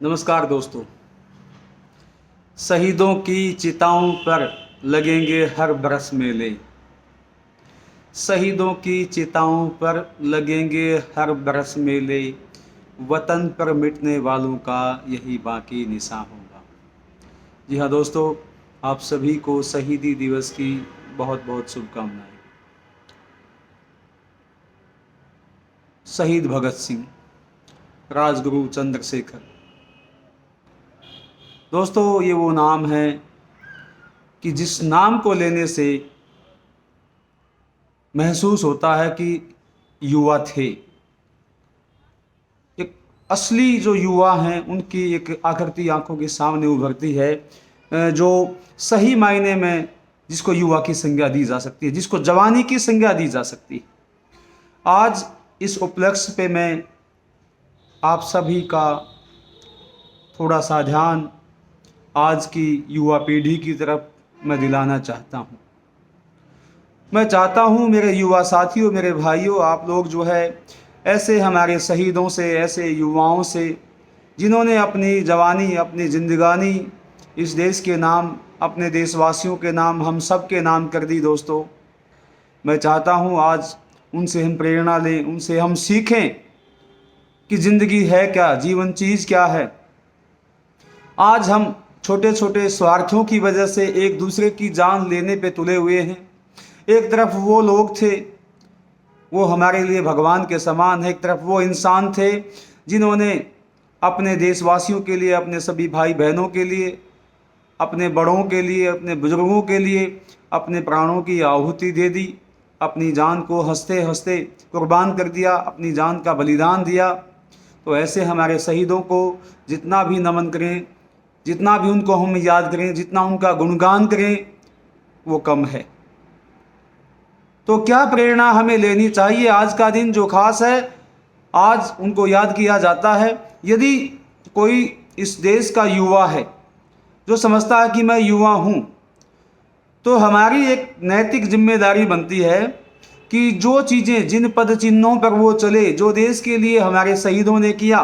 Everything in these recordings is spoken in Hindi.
नमस्कार दोस्तों। शहीदों की चिताओं पर लगेंगे हर बरस मेले। शहीदों की चिताओं पर लगेंगे हर बरस मेले। वतन पर मिटने वालों का यही बाकी निशान होगा। जी हाँ दोस्तों, आप सभी को शहीदी दिवस की बहुत बहुत शुभकामनाएं। शहीद भगत सिंह, राजगुरु चंद्रशेखर। दोस्तों, ये वो नाम है कि जिस नाम को लेने से महसूस होता है कि युवा थे। एक असली जो युवा हैं उनकी एक आकृति आंखों के सामने उभरती है, जो सही मायने में जिसको युवा की संज्ञा दी जा सकती है, जिसको जवानी की संज्ञा दी जा सकती है। आज इस उपलक्ष्य पे मैं आप सभी का थोड़ा सा ध्यान आज की युवा पीढ़ी की तरफ मैं दिलाना चाहता हूँ। मैं चाहता हूँ मेरे युवा साथियों, मेरे भाइयों, आप लोग जो है ऐसे हमारे शहीदों से, ऐसे युवाओं से जिन्होंने अपनी जवानी, अपनी जिंदगानी इस देश के नाम, अपने देशवासियों के नाम, हम सब के नाम कर दी। दोस्तों, मैं चाहता हूँ आज उनसे हम प्रेरणा लें, उनसे हम सीखें कि ज़िंदगी है क्या, जीवन चीज़ क्या है। आज हम छोटे छोटे स्वार्थों की वजह से एक दूसरे की जान लेने पे तुले हुए हैं। एक तरफ वो लोग थे, वो हमारे लिए भगवान के समान है। एक तरफ वो इंसान थे जिन्होंने अपने देशवासियों के लिए, अपने सभी भाई बहनों के लिए, अपने बड़ों के लिए, अपने बुजुर्गों के लिए अपने प्राणों की आहुति दे दी। अपनी जान को हंसते हंसते कुर्बान कर दिया, अपनी जान का बलिदान दिया। तो ऐसे हमारे शहीदों को जितना भी नमन करें, जितना भी उनको हम याद करें, जितना उनका गुणगान करें, वो कम है। तो क्या प्रेरणा हमें लेनी चाहिए। आज का दिन जो खास है, आज उनको याद किया जाता है। यदि कोई इस देश का युवा है जो समझता है कि मैं युवा हूँ, तो हमारी एक नैतिक जिम्मेदारी बनती है कि जो चीज़ें, जिन पद चिन्हों पर वो चले, जो देश के लिए हमारे शहीदों ने किया,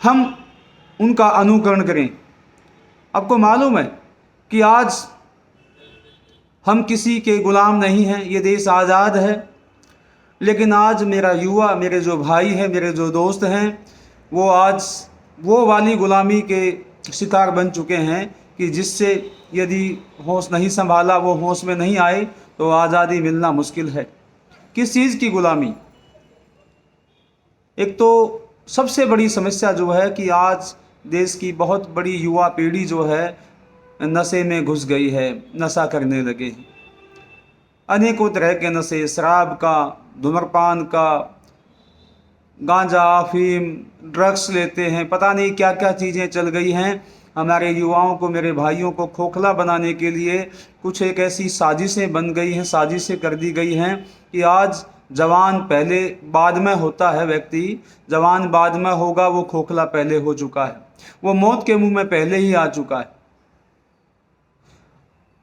हम उनका अनुकरण करें। आपको मालूम है कि आज हम किसी के गुलाम नहीं हैं, ये देश आज़ाद है। लेकिन आज मेरा युवा, मेरे जो भाई हैं, मेरे जो दोस्त हैं, वो आज वो वाली गुलामी के शिकार बन चुके हैं कि जिससे यदि होश नहीं संभाला, वो होश में नहीं आए, तो आज़ादी मिलना मुश्किल है। किस चीज़ की गुलामी? एक तो सबसे बड़ी समस्या जो है कि आज देश की बहुत बड़ी युवा पीढ़ी जो है नशे में घुस गई है, नशा करने लगे हैं। अनेकों तरह के नशे, शराब का, धूम्रपान का, गांजा, अफीम, ड्रग्स लेते हैं, पता नहीं क्या क्या चीज़ें चल गई हैं। हमारे युवाओं को, मेरे भाइयों को खोखला बनाने के लिए कुछ एक ऐसी साजिशें बन गई हैं, साजिशें कर दी गई हैं कि आज जवान पहले, बाद में होता है व्यक्ति, जवान बाद में होगा, वो खोखला पहले हो चुका है, वो मौत के मुंह में पहले ही आ चुका है।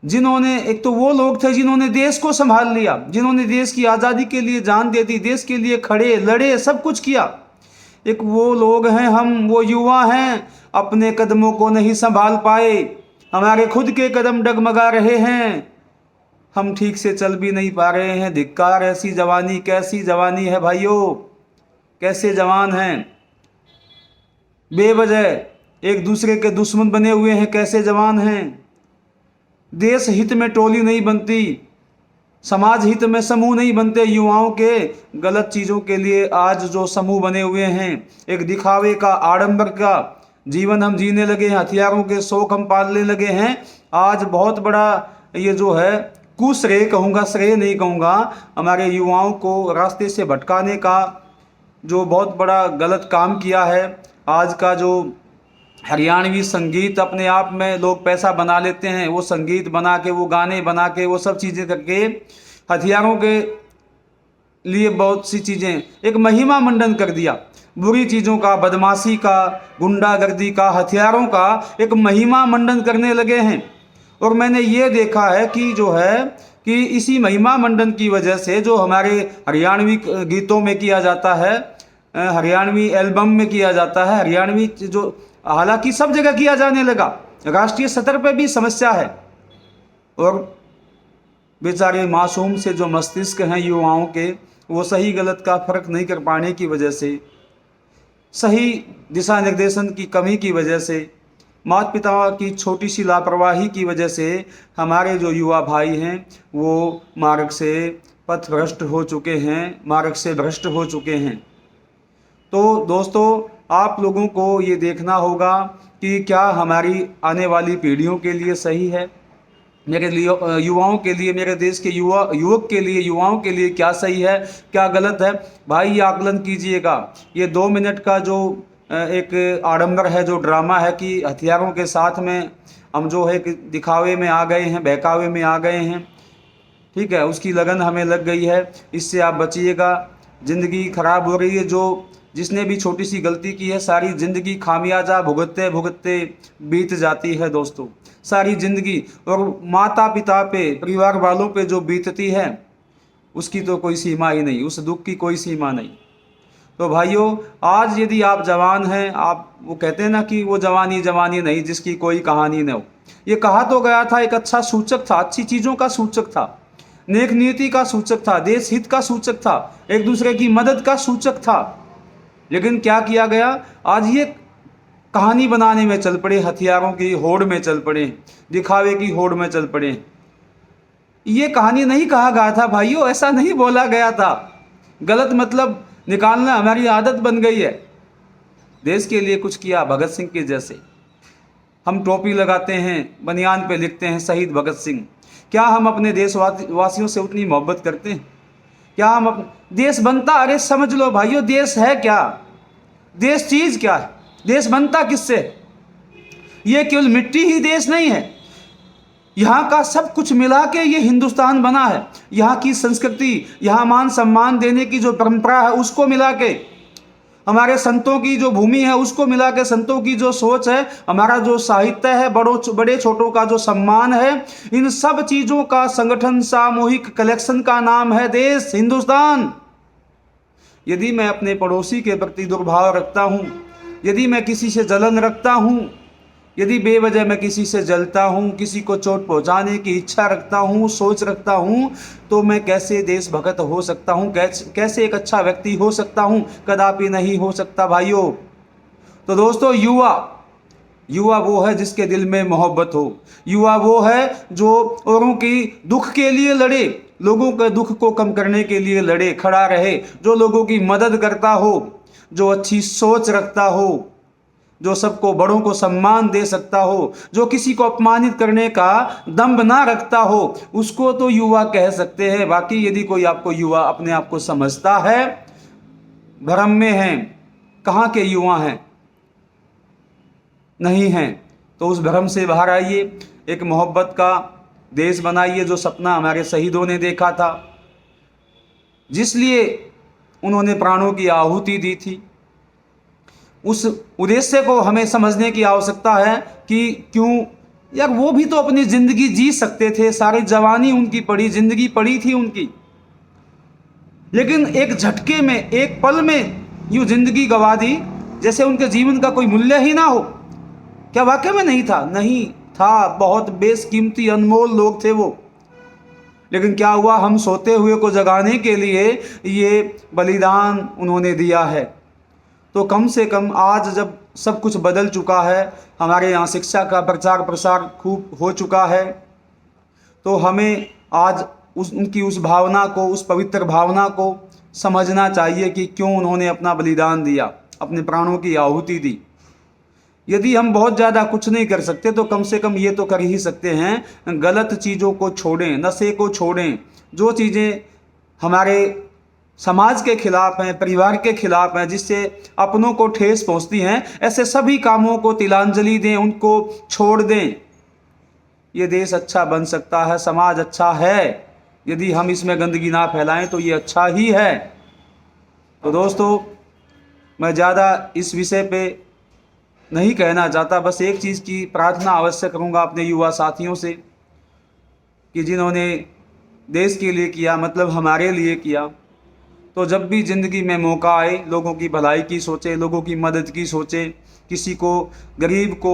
जिन्होंने, एक तो वो लोग थे जिन्होंने देश को संभाल लिया, जिन्होंने देश की आज़ादी के लिए जान दे दी, देश के लिए खड़े, लड़े, सब कुछ किया। एक वो लोग हैं, हम वो युवा हैं, अपने कदमों को नहीं संभाल पाए, हमारे खुद के कदम डगमगा रहे हैं, हम ठीक से चल भी नहीं पा रहे हैं। धिक्कार ऐसी जवानी, कैसी जवानी है भाइयों, कैसे जवान हैं, बेवजह एक दूसरे के दुश्मन बने हुए हैं, कैसे जवान हैं। देश हित में टोली नहीं बनती, समाज हित में समूह नहीं बनते। युवाओं के गलत चीज़ों के लिए आज जो समूह बने हुए हैं, एक दिखावे का, आडंबर का जीवन हम जीने लगे हैं, हथियारों के शौक हम पालने लगे हैं। आज बहुत बड़ा ये जो है कुश्रेय कहूँगा, श्रेय नहीं कहूँगा, हमारे युवाओं को रास्ते से भटकाने का जो बहुत बड़ा गलत काम किया है। आज का जो हरियाणवी संगीत, अपने आप में लोग पैसा बना लेते हैं, वो संगीत बना के, वो गाने बना के, वो सब चीज़ें करके हथियारों के लिए बहुत सी चीज़ें, एक महिमा मंडन कर दिया। बुरी चीज़ों का, बदमाशी का, गुंडागर्दी का, हथियारों का एक महिमा मंडन करने लगे हैं। और मैंने ये देखा है कि जो है कि इसी महिमा मंडन की वजह से जो हमारे हरियाणवी गीतों में किया जाता है, हरियाणवी एल्बम में किया जाता है, हरियाणवी जो हालांकि सब जगह किया जाने लगा, राष्ट्रीय स्तर पर भी समस्या है। और बेचारे मासूम से जो मस्तिष्क हैं युवाओं के, वो सही गलत का फर्क नहीं कर पाने की वजह से, सही दिशा निर्देशन की कमी की वजह से, माता पिता की छोटी सी लापरवाही की वजह से हमारे जो युवा भाई हैं वो मार्ग से पथभ्रष्ट हो चुके हैं, मार्ग से भ्रष्ट हो चुके हैं। तो दोस्तों, आप लोगों को ये देखना होगा कि क्या हमारी आने वाली पीढ़ियों के लिए सही है, मेरे लिए युवाओं के लिए, मेरे देश के युवक के लिए, युवाओं के लिए क्या सही है, क्या गलत है। भाई ये आकलन कीजिएगा। ये 2 मिनट का जो एक आडंबर है, जो ड्रामा है कि हथियारों के साथ में हम जो है दिखावे में आ गए हैं, बहकावे में आ गए हैं, ठीक है, उसकी लगन हमें लग गई है। इससे आप बचिएगा। ज़िंदगी ख़राब हो रही है। जिसने भी छोटी सी गलती की है, सारी ज़िंदगी खामियाजा भुगतते भुगतते बीत जाती है दोस्तों, सारी ज़िंदगी। और माता पिता पे, परिवार वालों पे जो बीतती है उसकी तो कोई सीमा ही नहीं, उस दुख की कोई सीमा नहीं। तो भाइयों, आज यदि आप जवान हैं, आप वो कहते हैं ना कि वो जवानी जवानी नहीं जिसकी कोई कहानी न हो। ये कहा तो गया था, एक अच्छा सूचक था, अच्छी चीज़ों का सूचक था, नेक नीति का सूचक था, देश हित का सूचक था, एक दूसरे की मदद का सूचक था। लेकिन क्या किया गया, आज ये कहानी बनाने में चल पड़े, हथियारों की होड़ में चल पड़े, दिखावे की होड़ में चल पड़े। ये कहानी नहीं कहा गया था भाइयों, ऐसा नहीं बोला गया था। गलत मतलब निकालना हमारी आदत बन गई है। देश के लिए कुछ किया, भगत सिंह के जैसे। हम टोपी लगाते हैं, बनियान पे लिखते हैं शहीद भगत सिंह। क्या हम अपने देशवासियों से उतनी मोहब्बत करते हैं? क्या हम देश बनता, अरे समझ लो भाइयों, देश है क्या, देश चीज क्या है, देश बनता किससे? ये केवल मिट्टी ही देश नहीं है, यहाँ का सब कुछ मिला के ये हिंदुस्तान बना है। यहाँ की संस्कृति, यहाँ मान सम्मान देने की जो परंपरा है उसको मिला के, हमारे संतों की जो भूमि है उसको मिला के, संतों की जो सोच है, हमारा जो साहित्य है, बड़े छोटों का जो सम्मान है, इन सब चीज़ों का संगठन, सामूहिक कलेक्शन का नाम है देश, हिंदुस्तान। यदि मैं अपने पड़ोसी के प्रति दुर्भाव रखता हूँ, यदि मैं किसी से जलन रखता हूँ, यदि बेवजह मैं किसी से जलता हूँ, किसी को चोट पहुँचाने की इच्छा रखता हूँ, सोच रखता हूँ, तो मैं कैसे देशभक्त हो सकता हूँ, कैसे एक अच्छा व्यक्ति हो सकता हूँ? कदापि नहीं हो सकता भाइयों। तो दोस्तों, युवा वो है जिसके दिल में मोहब्बत हो। युवा वो है जो औरों की दुख के लिए लड़े, लोगों के दुख को कम करने के लिए लड़े, खड़ा रहे, जो लोगों की मदद करता हो, जो अच्छी सोच रखता हो, जो सबको, बड़ों को सम्मान दे सकता हो, जो किसी को अपमानित करने का दम्भ ना रखता हो, उसको तो युवा कह सकते हैं। बाकी यदि कोई आपको युवा अपने आप को समझता है, भ्रम में हैं, कहाँ के युवा हैं, नहीं हैं, तो उस भ्रम से बाहर आइए। एक मोहब्बत का देश बनाइए, जो सपना हमारे शहीदों ने देखा था, जिसलिए उन्होंने प्राणों की आहुति दी थी। उस उद्देश्य को हमें समझने की आवश्यकता है कि क्यों यार, वो भी तो अपनी ज़िंदगी जी सकते थे, सारी जवानी उनकी पड़ी, ज़िंदगी पड़ी थी उनकी, लेकिन एक झटके में, एक पल में यूँ ज़िंदगी गंवा दी, जैसे उनके जीवन का कोई मूल्य ही ना हो। क्या वाकई में नहीं था? नहीं था, बहुत बेशकीमती अनमोल लोग थे वो। लेकिन क्या हुआ, हम सोते हुए को जगाने के लिए ये बलिदान उन्होंने दिया है। तो कम से कम आज जब सब कुछ बदल चुका है, हमारे यहाँ शिक्षा का प्रचार प्रसार खूब हो चुका है, तो हमें आज उनकी उस भावना को, उस पवित्र भावना को समझना चाहिए कि क्यों उन्होंने अपना बलिदान दिया, अपने प्राणों की आहुति दी। यदि हम बहुत ज़्यादा कुछ नहीं कर सकते तो कम से कम ये तो कर ही सकते हैं, गलत चीज़ों को छोड़ें, नशे को छोड़ें, जो चीज़ें हमारे समाज के खिलाफ हैं, परिवार के खिलाफ हैं, जिससे अपनों को ठेस पहुंचती हैं, ऐसे सभी कामों को तिलांजलि दें, उनको छोड़ दें। ये देश अच्छा बन सकता है, समाज अच्छा है, यदि हम इसमें गंदगी ना फैलाएं तो ये अच्छा ही है। तो दोस्तों, मैं ज़्यादा इस विषय पे नहीं कहना चाहता, बस एक चीज़ की प्रार्थना अवश्य करूँगा अपने युवा साथियों से कि जिन्होंने देश के लिए किया, मतलब हमारे लिए किया, तो जब भी ज़िंदगी में मौका आए, लोगों की भलाई की सोचे, लोगों की मदद की सोचे, किसी को, गरीब को,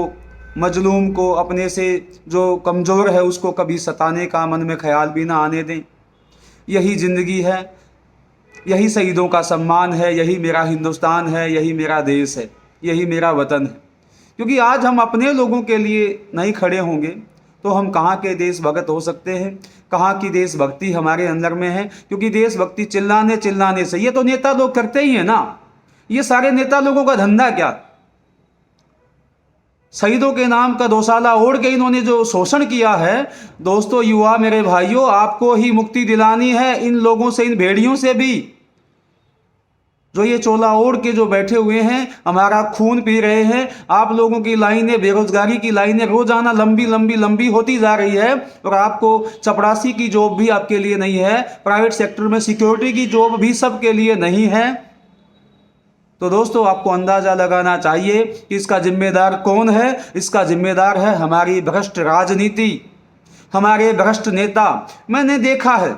मजलूम को, अपने से जो कमज़ोर है उसको कभी सताने का मन में ख्याल भी ना आने दें। यही ज़िंदगी है, यही शहीदों का सम्मान है, यही मेरा हिंदुस्तान है, यही मेरा देश है, यही मेरा वतन है। क्योंकि आज हम अपने लोगों के लिए नहीं खड़े होंगे तो हम कहाँ के देशभक्त हो सकते हैं, कहाँ की देशभक्ति हमारे अंदर में है। क्योंकि देशभक्ति चिल्लाने चिल्लाने से, ये तो नेता लोग करते ही हैं ना, ये सारे नेता लोगों का धंधा क्या, शहीदों के नाम का दोसाला ओढ़ के इन्होंने जो शोषण किया है। दोस्तों, युवा मेरे भाइयों, आपको ही मुक्ति दिलानी है इन लोगों से, इन भेड़ियों से भी, जो ये चोला ओढ़ के जो बैठे हुए हैं, हमारा खून पी रहे हैं। आप लोगों की लाइनें, बेरोजगारी की लाइनें रोजाना लंबी लंबी लंबी होती जा रही है, और आपको चपरासी की जॉब भी आपके लिए नहीं है, प्राइवेट सेक्टर में सिक्योरिटी की जॉब भी सबके लिए नहीं है। तो दोस्तों, आपको अंदाजा लगाना चाहिए कि इसका जिम्मेदार कौन है। इसका जिम्मेदार है हमारी भ्रष्ट राजनीति, हमारे भ्रष्ट नेता। मैंने देखा है,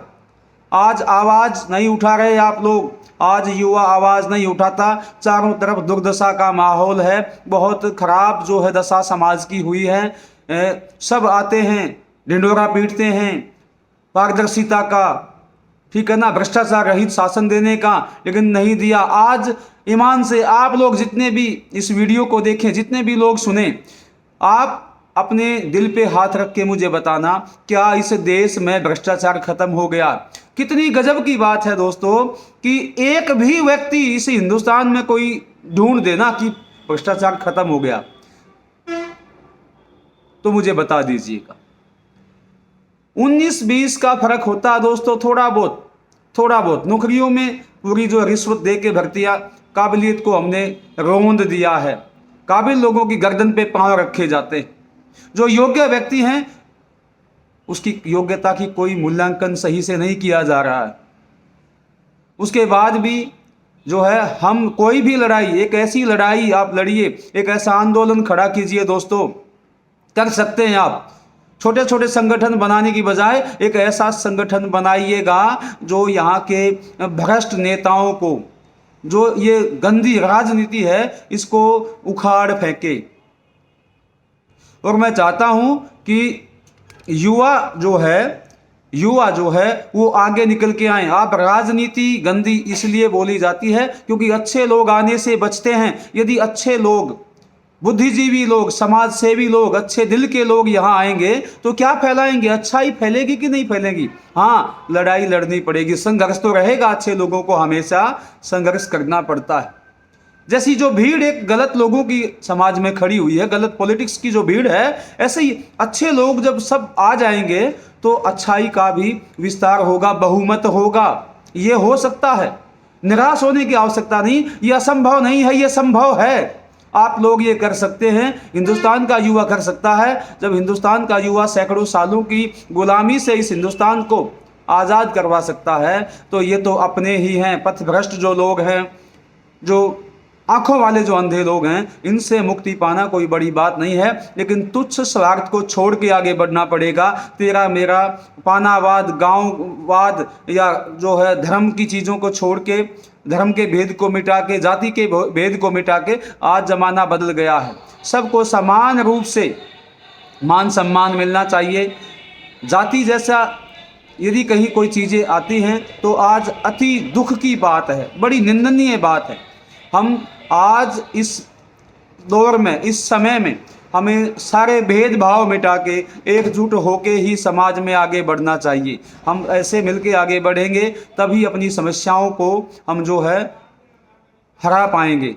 आज आवाज नहीं उठा रहे आप लोग, आज युवा आवाज नहीं उठाता। चारों तरफ दुर्दशा का माहौल है, बहुत खराब जो है दशा समाज की हुई है। सब आते हैं, ढिंढोरा पीटते हैं पारदर्शिता का, ठीक है ना, भ्रष्टाचार रहित शासन देने का, लेकिन नहीं दिया। आज ईमान से आप लोग जितने भी इस वीडियो को देखें, जितने भी लोग सुने, आप अपने दिल पे हाथ रख के मुझे बताना, क्या इस देश में भ्रष्टाचार खत्म हो गया? कितनी गजब की बात है दोस्तों कि एक भी व्यक्ति इस हिंदुस्तान में कोई ढूंढ देना कि भ्रष्टाचार खत्म हो गया, तो मुझे बता दीजिएगा। 19-20 का फर्क होता है दोस्तों, थोड़ा बहुत नौकरियों में पूरी जो रिश्वत दे के भर्तियां, काबिलियत को हमने रौंद दिया है। काबिल लोगों की गर्दन पे पांव रखे जाते हैं। जो योग्य व्यक्ति हैं उसकी योग्यता की कोई मूल्यांकन सही से नहीं किया जा रहा है। उसके बाद भी जो है, हम कोई भी लड़ाई, एक ऐसी लड़ाई आप लड़िए, एक ऐसा आंदोलन खड़ा कीजिए दोस्तों, कर सकते हैं आप। छोटे छोटे संगठन बनाने की बजाय एक ऐसा संगठन बनाइएगा जो यहाँ के भ्रष्ट नेताओं को, जो ये गंदी राजनीति है, इसको उखाड़ फेंके। और मैं चाहता हूं कि युवा जो है वो आगे निकल के आए। आप, राजनीति गंदी इसलिए बोली जाती है क्योंकि अच्छे लोग आने से बचते हैं। यदि अच्छे लोग, बुद्धिजीवी लोग, समाज सेवी लोग, अच्छे दिल के लोग यहाँ आएंगे तो क्या फैलाएंगे? अच्छाई फैलेगी कि नहीं फैलेगी? हाँ, लड़ाई लड़नी पड़ेगी, संघर्ष तो रहेगा। अच्छे लोगों को हमेशा संघर्ष करना पड़ता है। जैसी जो भीड़ एक गलत लोगों की समाज में खड़ी हुई है, गलत पॉलिटिक्स की जो भीड़ है, ऐसे ही अच्छे लोग जब सब आ जाएंगे तो अच्छाई का भी विस्तार होगा, बहुमत होगा। ये हो सकता है, निराश होने की आवश्यकता नहीं। ये असंभव नहीं है, ये संभव है। आप लोग ये कर सकते हैं, हिंदुस्तान का युवा कर सकता है। जब हिंदुस्तान का युवा सैकड़ों सालों की गुलामी से इस हिंदुस्तान को आज़ाद करवा सकता है, तो ये तो अपने ही हैं, पथभ्रष्ट जो लोग हैं, जो आंखों वाले जो अंधे लोग हैं, इनसे मुक्ति पाना कोई बड़ी बात नहीं है। लेकिन तुच्छ स्वार्थ को छोड़ के आगे बढ़ना पड़ेगा। तेरा मेरा, पानावाद, गांववाद, या जो है धर्म की चीज़ों को छोड़ के, धर्म के भेद को मिटा के, जाति के भेद को मिटा के, आज ज़माना बदल गया है। सबको समान रूप से मान सम्मान मिलना चाहिए। जाति जैसा यदि कहीं कोई चीज़ें आती हैं तो आज अति दुख की बात है, बड़ी निंदनीय बात है। हम आज इस दौर में, इस समय में, हमें सारे भेदभाव मिटा के एकजुट होके ही समाज में आगे बढ़ना चाहिए। हम ऐसे मिलके आगे बढ़ेंगे तभी अपनी समस्याओं को हम जो है हरा पाएंगे,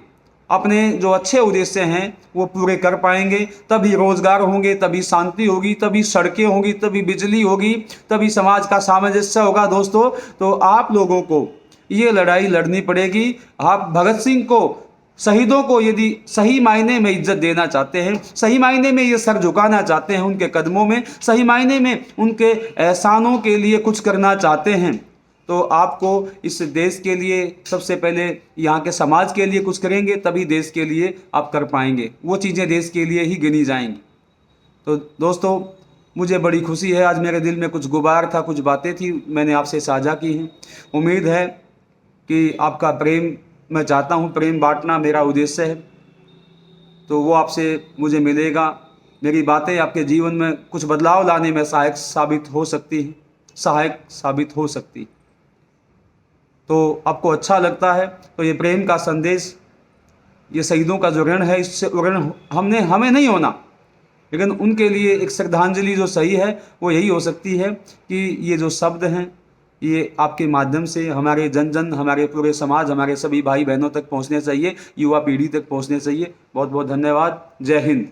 अपने जो अच्छे उद्देश्य हैं वो पूरे कर पाएंगे। तभी रोजगार होंगे, तभी शांति होगी, तभी सड़कें होंगी, तभी बिजली होगी, तभी समाज का सामंजस्य होगा। दोस्तों, तो आप लोगों को ये लड़ाई लड़नी पड़ेगी। आप भगत सिंह को, शहीदों को यदि सही मायने में इज्जत देना चाहते हैं, सही मायने में ये सर झुकाना चाहते हैं उनके कदमों में, सही मायने में उनके एहसानों के लिए कुछ करना चाहते हैं, तो आपको इस देश के लिए, सबसे पहले यहाँ के समाज के लिए कुछ करेंगे, तभी देश के लिए आप कर पाएंगे। वो चीज़ें देश के लिए ही गिनी जाएंगी। तो दोस्तों, मुझे बड़ी खुशी है, आज मेरे दिल में कुछ गुबार था, कुछ बातें थी, मैंने आपसे साझा की हैं। उम्मीद है कि आपका प्रेम मैं चाहता हूँ, प्रेम बांटना मेरा उद्देश्य है। तो वो आपसे मुझे मिलेगा। मेरी बातें आपके जीवन में कुछ बदलाव लाने में सहायक साबित हो सकती। तो आपको अच्छा लगता है तो ये प्रेम का संदेश, ये शहीदों का जो ऋण है, इससे ऋण हमें नहीं होना, लेकिन उनके लिए एक श्रद्धांजलि जो सही है वो यही हो सकती है कि ये जो शब्द हैं ये आपके माध्यम से हमारे जन हमारे पूरे समाज, हमारे सभी भाई बहनों तक पहुंचने चाहिए, युवा पीढ़ी तक पहुंचने चाहिए। बहुत बहुत धन्यवाद। जय हिंद।